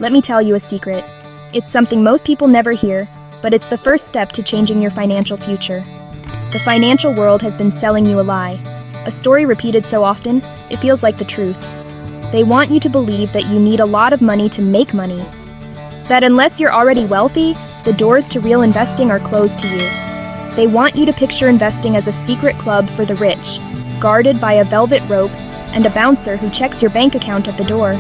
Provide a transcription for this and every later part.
Let me tell you a secret. It's something most people never hear, but it's the first step to changing your financial future. The financial world has been selling you a lie. A story repeated so often, it feels like the truth. They want you to believe that you need a lot of money to make money. That unless you're already wealthy, the doors to real investing are closed to you. They want you to picture investing as a secret club for the rich, guarded by a velvet rope and a bouncer who checks your bank account at the door.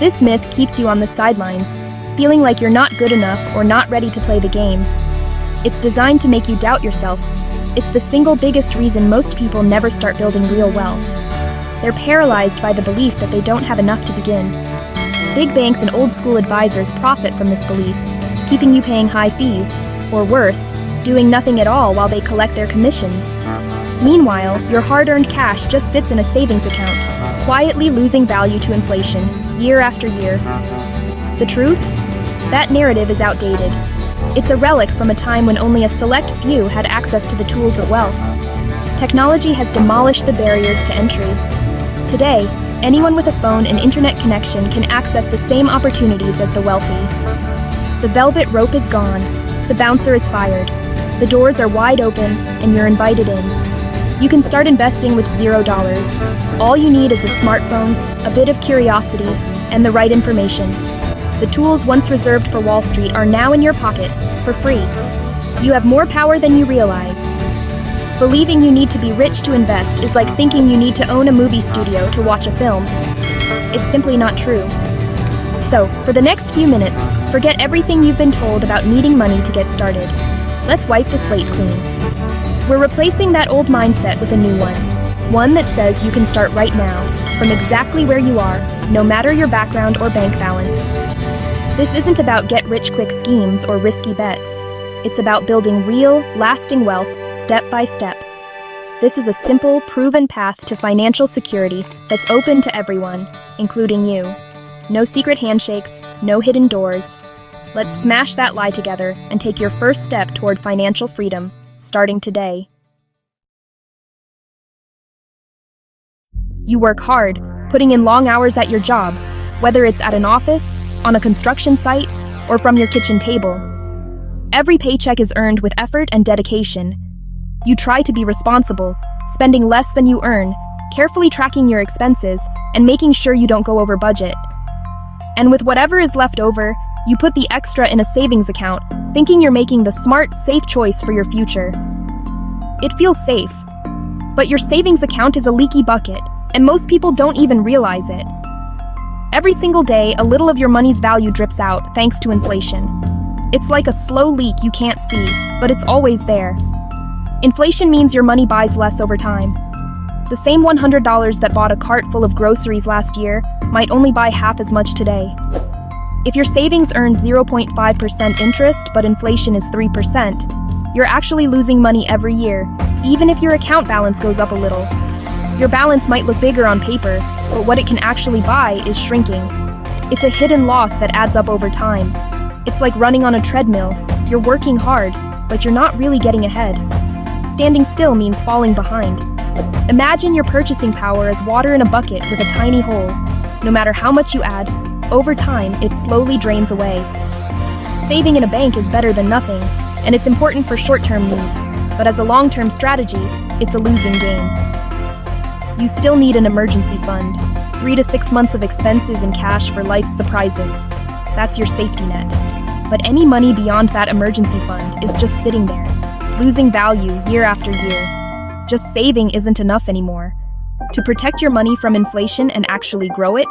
This myth keeps you on the sidelines, feeling like you're not good enough or not ready to play the game. It's designed to make you doubt yourself. It's the single biggest reason most people never start building real wealth. They're paralyzed by the belief that they don't have enough to begin. Big banks and old-school advisors profit from this belief, keeping you paying high fees, or worse, doing nothing at all while they collect their commissions. Meanwhile, your hard-earned cash just sits in a savings account, quietly losing value to inflation, year after year. The truth? That narrative is outdated. It's a relic from a time when only a select few had access to the tools of wealth. Technology has demolished the barriers to entry. Today, anyone with a phone and internet connection can access the same opportunities as the wealthy. The velvet rope is gone. The bouncer is fired. The doors are wide open, and you're invited in. You can start investing with $0. All you need is a smartphone, a bit of curiosity, and the right information. The tools once reserved for Wall Street are now in your pocket, for free. You have more power than you realize. Believing you need to be rich to invest is like thinking you need to own a movie studio to watch a film. It's simply not true. So, for the next few minutes, forget everything you've been told about needing money to get started. Let's wipe the slate clean. We're replacing that old mindset with a new one that says you can start right now, from exactly where you are, no matter your background or bank balance. This isn't about get-rich-quick schemes or risky bets. It's about building real, lasting wealth, step by step. This is a simple, proven path to financial security that's open to everyone, including you. No secret handshakes, no hidden doors. Let's smash that lie together and take your first step toward financial freedom, starting today. You work hard, putting in long hours at your job, whether it's at an office, on a construction site, or from your kitchen table. Every paycheck is earned with effort and dedication. You try to be responsible, spending less than you earn, carefully tracking your expenses, and making sure you don't go over budget. And with whatever is left over, you put the extra in a savings account, thinking you're making the smart, safe choice for your future. It feels safe. But your savings account is a leaky bucket, and most people don't even realize it. Every single day, a little of your money's value drips out, thanks to inflation. It's like a slow leak you can't see, but it's always there. Inflation means your money buys less over time. The same $100 that bought a cart full of groceries last year might only buy half as much today. If your savings earns 0.5% interest, but inflation is 3%, you're actually losing money every year, even if your account balance goes up a little. Your balance might look bigger on paper, but what it can actually buy is shrinking. It's a hidden loss that adds up over time. It's like running on a treadmill. You're working hard, but you're not really getting ahead. Standing still means falling behind. Imagine your purchasing power as water in a bucket with a tiny hole. No matter how much you add, over time, it slowly drains away. Saving in a bank is better than nothing, and it's important for short-term needs, but as a long-term strategy, it's a losing game. You still need an emergency fund, 3 to 6 months of expenses in cash for life's surprises. That's your safety net. But any money beyond that emergency fund is just sitting there, losing value year after year. Just saving isn't enough anymore. To protect your money from inflation and actually grow it,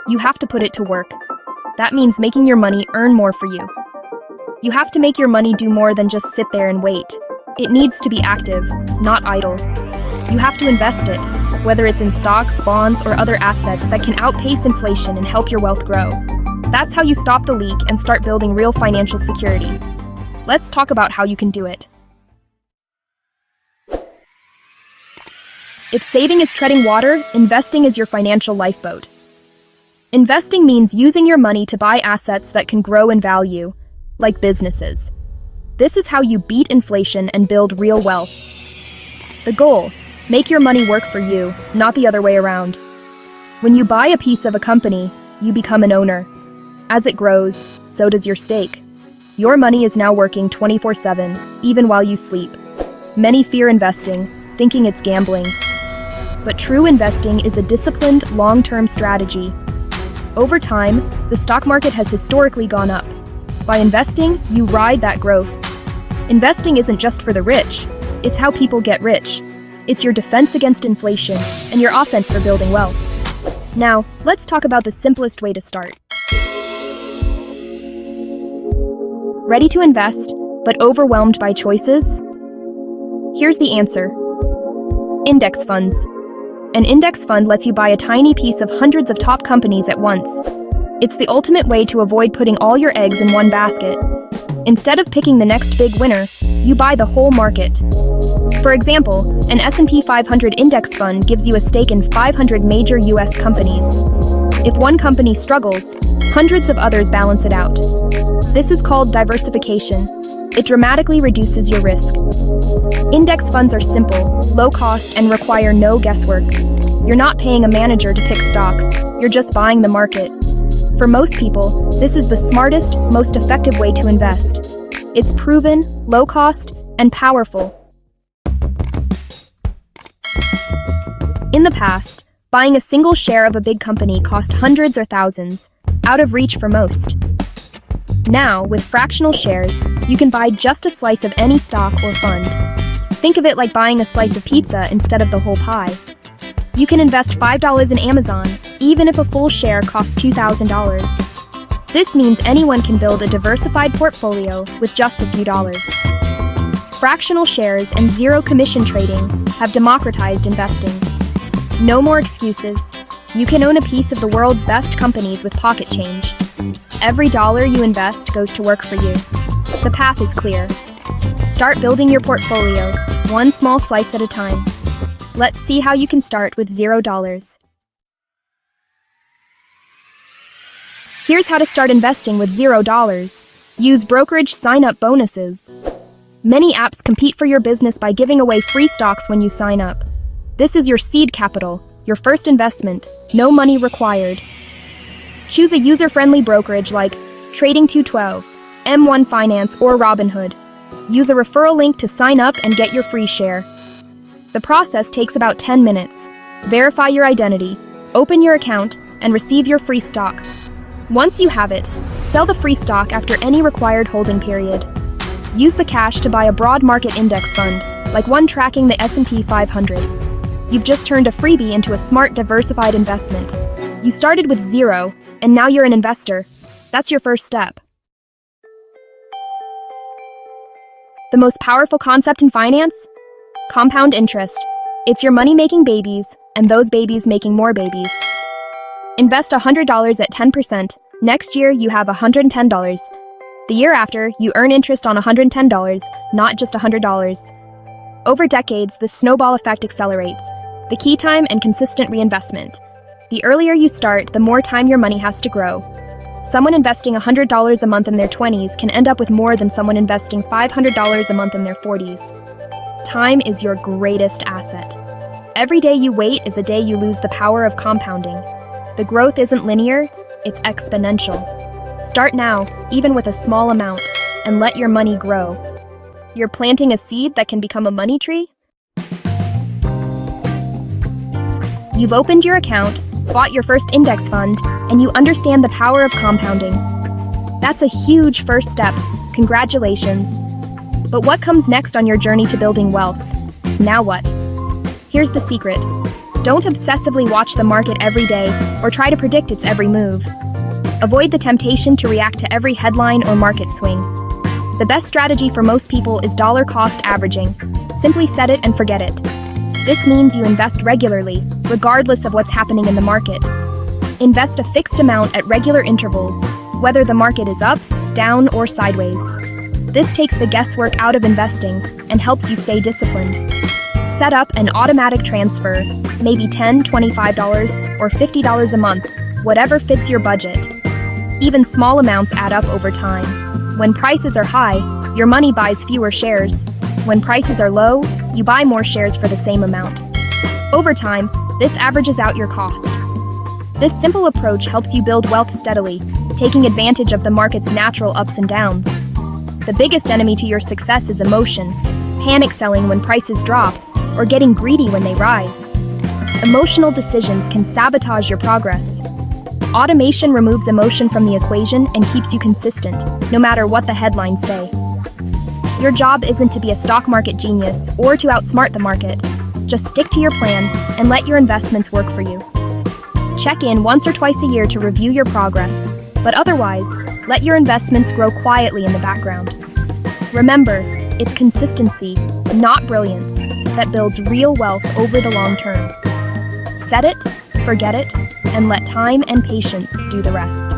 you have to put it to work. That means making your money earn more for you. You have to make your money do more than just sit there and wait. It needs to be active, not idle. You have to invest it, whether it's in stocks, bonds, or other assets that can outpace inflation and help your wealth grow. That's how you stop the leak and start building real financial security. Let's talk about how you can do it. If saving is treading water, investing is your financial lifeboat. Investing means using your money to buy assets that can grow in value, like businesses. This is how you beat inflation and build real wealth. The goal: make your money work for you, not the other way around. When you buy a piece of a company, you become an owner. As it grows, so does your stake. Your money is now working 24/7, even while you sleep. Many fear investing, thinking it's gambling. But true investing is a disciplined, long-term strategy. Over time, the stock market has historically gone up. By investing, you ride that growth. Investing isn't just for the rich. It's how people get rich. It's your defense against inflation and your offense for building wealth. Now, let's talk about the simplest way to start. Ready to invest, but overwhelmed by choices? Here's the answer. Index funds. An index fund lets you buy a tiny piece of hundreds of top companies at once. It's the ultimate way to avoid putting all your eggs in one basket. Instead of picking the next big winner, you buy the whole market. For example, an S&P 500 index fund gives you a stake in 500 major US companies. If one company struggles, hundreds of others balance it out. This is called diversification. It dramatically reduces your risk. Index funds are simple, low cost, and require no guesswork. You're not paying a manager to pick stocks, you're just buying the market. For most people, this is the smartest, most effective way to invest. It's proven, low cost, and powerful. In the past, buying a single share of a big company cost hundreds or thousands, out of reach for most. Now, with fractional shares, you can buy just a slice of any stock or fund. Think of it like buying a slice of pizza instead of the whole pie. You can invest $5 in Amazon, even if a full share costs $2,000. This means anyone can build a diversified portfolio with just a few dollars. Fractional shares and zero commission trading have democratized investing. No more excuses. You can own a piece of the world's best companies with pocket change. Every dollar you invest goes to work for you. The path is clear. Start building your portfolio, one small slice at a time. Let's see how you can start with $0. Here's how to start investing with $0. Use brokerage sign-up bonuses. Many apps compete for your business by giving away free stocks when you sign up. This is your seed capital, your first investment, no money required. Choose a user-friendly brokerage like Trading 212, M1 Finance, or Robinhood. Use a referral link to sign up and get your free share. The process takes about 10 minutes. Verify your identity, open your account, and receive your free stock. Once you have it, sell the free stock after any required holding period. Use the cash to buy a broad market index fund, like one tracking the S&P 500. You've just turned a freebie into a smart, diversified investment. You started with $0, and now you're an investor. That's your first step. The most powerful concept in finance? Compound interest. It's your money-making babies, and those babies making more babies. Invest $100 at 10%. Next year, you have $110. The year after, you earn interest on $110, not just $100. Over decades, the snowball effect accelerates. The key: time and consistent reinvestment. The earlier you start, the more time your money has to grow. Someone investing $100 a month in their 20s can end up with more than someone investing $500 a month in their 40s. Time is your greatest asset. Every day you wait is a day you lose the power of compounding. The growth isn't linear, it's exponential. Start now, even with a small amount, and let your money grow. You're planting a seed that can become a money tree? You've opened your account, bought your first index fund, and you understand the power of compounding. That's a huge first step. Congratulations. But what comes next on your journey to building wealth? Now what? Here's the secret. Don't obsessively watch the market every day or try to predict its every move. Avoid the temptation to react to every headline or market swing. The best strategy for most people is dollar cost averaging. Simply set it and forget it. This means you invest regularly, regardless of what's happening in the market. Invest a fixed amount at regular intervals, whether the market is up, down, or sideways. This takes the guesswork out of investing and helps you stay disciplined. Set up an automatic transfer, maybe $10, $25, or $50 a month, whatever fits your budget. Even small amounts add up over time. When prices are high, your money buys fewer shares. When prices are low, you buy more shares for the same amount. Over time, this averages out your cost. This simple approach helps you build wealth steadily, taking advantage of the market's natural ups and downs. The biggest enemy to your success is emotion, panic selling when prices drop, or getting greedy when they rise. Emotional decisions can sabotage your progress. Automation removes emotion from the equation and keeps you consistent, no matter what the headlines say. Your job isn't to be a stock market genius or to outsmart the market. Just stick to your plan and let your investments work for you. Check in once or twice a year to review your progress, but otherwise, let your investments grow quietly in the background. Remember, it's consistency, not brilliance, that builds real wealth over the long term. Set it, forget it, and let time and patience do the rest.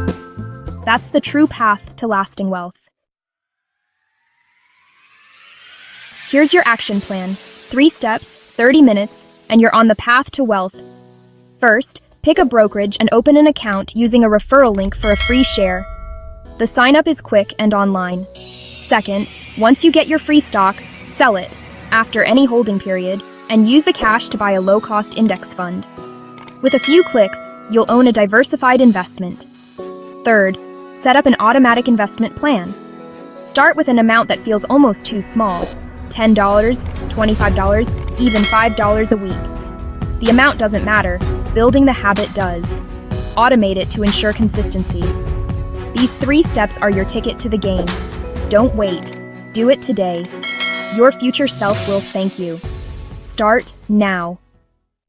That's the true path to lasting wealth. Here's your action plan. 3 steps, 30 minutes, and you're on the path to wealth. First, pick a brokerage and open an account using a referral link for a free share. The sign-up is quick and online. Second, once you get your free stock, sell it, after any holding period, and use the cash to buy a low-cost index fund. With a few clicks, you'll own a diversified investment. Third, set up an automatic investment plan. Start with an amount that feels almost too small, $10, $25, even $5 a week. The amount doesn't matter, building the habit does. Automate it to ensure consistency. These 3 steps are your ticket to the game. Don't wait. Do it today. Your future self will thank you. Start now.